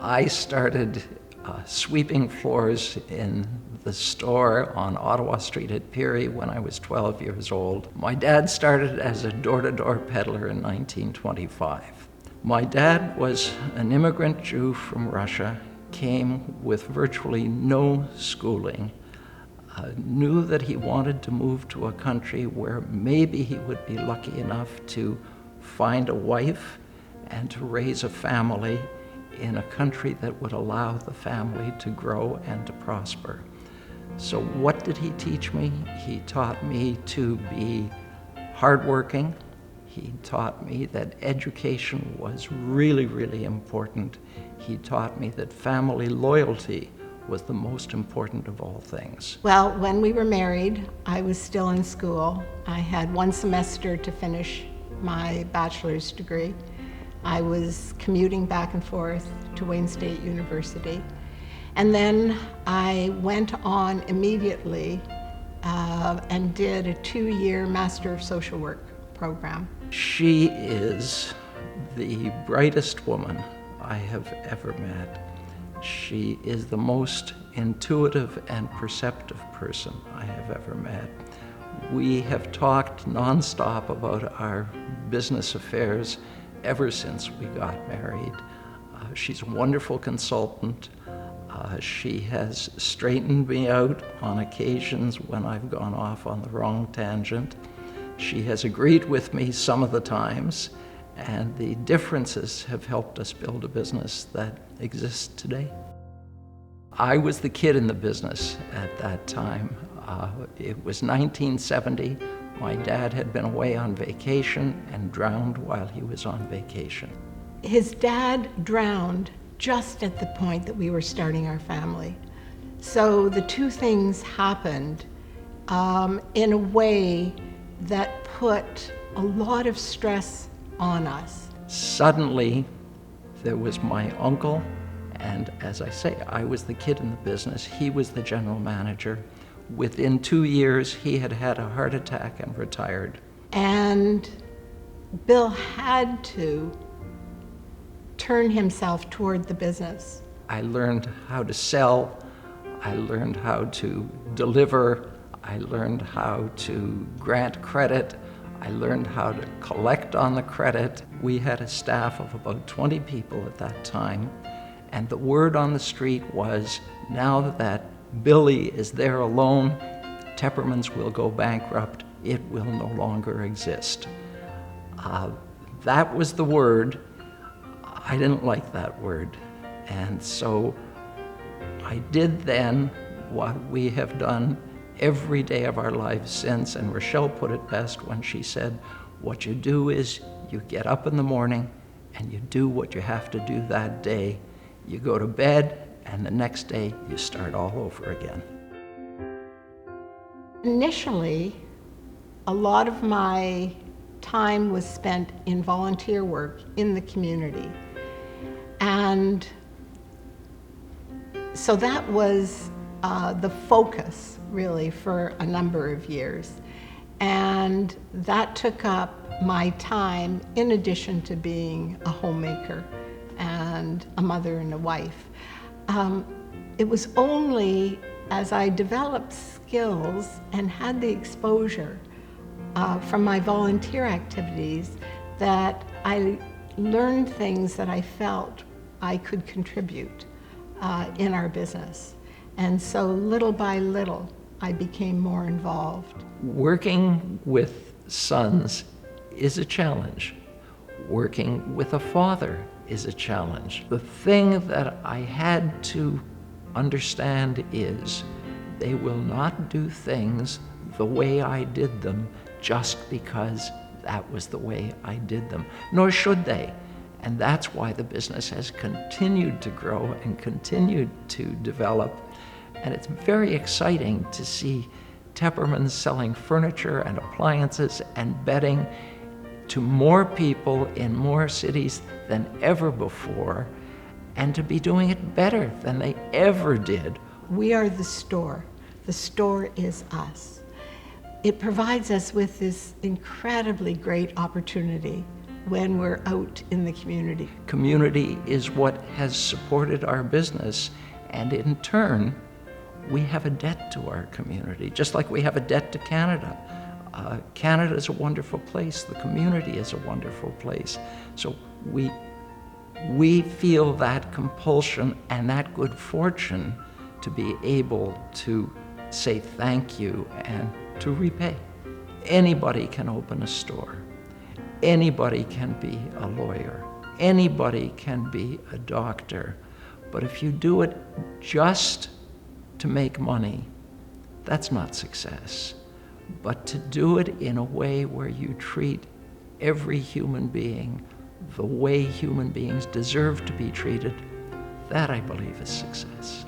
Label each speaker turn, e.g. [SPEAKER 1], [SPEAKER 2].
[SPEAKER 1] I started sweeping floors in the store on Ottawa Street at Peary when I was 12 years old. My dad started as a door-to-door peddler in 1925. My dad was an immigrant Jew from Russia, came with virtually no schooling, knew that he wanted to move to a country where maybe he would be lucky enough to find a wife and to raise a family in a country that would allow the family to grow and to prosper. So what did he teach me? He taught me to be hardworking. He taught me that education was really, really important. He taught me that family loyalty was the most important of all things.
[SPEAKER 2] Well, when we were married, I was still in school. I had one semester to finish my bachelor's degree. I was commuting back and forth to Wayne State University. And then I went on immediately and did a 2-year Master of Social Work program.
[SPEAKER 1] She is the brightest woman I have ever met. She is the most intuitive and perceptive person I have ever met. We have talked nonstop about our business affairs ever since we got married. She's a wonderful consultant. She has straightened me out on occasions when I've gone off on the wrong tangent. She has agreed with me some of the times, and the differences have helped us build a business that exists today. I was the kid in the business at that time. It was 1970. My dad had been away on vacation and drowned while he was on vacation.
[SPEAKER 2] His dad drowned just at the point that we were starting our family. So the two things happened in a way that put a lot of stress on us.
[SPEAKER 1] Suddenly, there was my uncle, and as I say, I was the kid in the business. He was the general manager. Within 2 years, he had had a heart attack and retired.
[SPEAKER 2] And Bill had to turn himself toward the business.
[SPEAKER 1] I learned how to sell. I learned how to deliver. I learned how to grant credit. I learned how to collect on the credit. We had a staff of about 20 people at that time, and the word on the street was, now that Billy is there alone, Teppermans will go bankrupt. It will no longer exist. That was the word. I didn't like that word. And so I did then what we have done every day of our lives since, and Rochelle put it best when she said, what you do is you get up in the morning and you do what you have to do that day. You go to bed, and the next day you start all over again.
[SPEAKER 2] Initially, a lot of my time was spent in volunteer work in the community. And so that was the focus, really, for a number of years. And that took up my time in addition to being a homemaker and a mother and a wife. It was only as I developed skills and had the exposure from my volunteer activities that I learned things that I felt I could contribute in our business. And so little by little, I became more involved.
[SPEAKER 1] Working with sons is a challenge. Working with a father is a challenge. The thing that I had to understand is they will not do things the way I did them just because that was the way I did them, nor should they. And that's why the business has continued to grow and continued to develop. And it's very exciting to see Teppermans selling furniture and appliances and bedding to more people in more cities than ever before, and to be doing it better than they ever did.
[SPEAKER 2] We are the store. The store is us. It provides us with this incredibly great opportunity when we're out in the community.
[SPEAKER 1] Community is what has supported our business, and in turn, we have a debt to our community, just like we have a debt to Canada. Canada is a wonderful place. The community is a wonderful place. So we feel that compulsion and that good fortune to be able to say thank you and to repay. Anybody can open a store. Anybody can be a lawyer. Anybody can be a doctor. But if you do it just to make money, that's not success. But to do it in a way where you treat every human being the way human beings deserve to be treated, that I believe is success.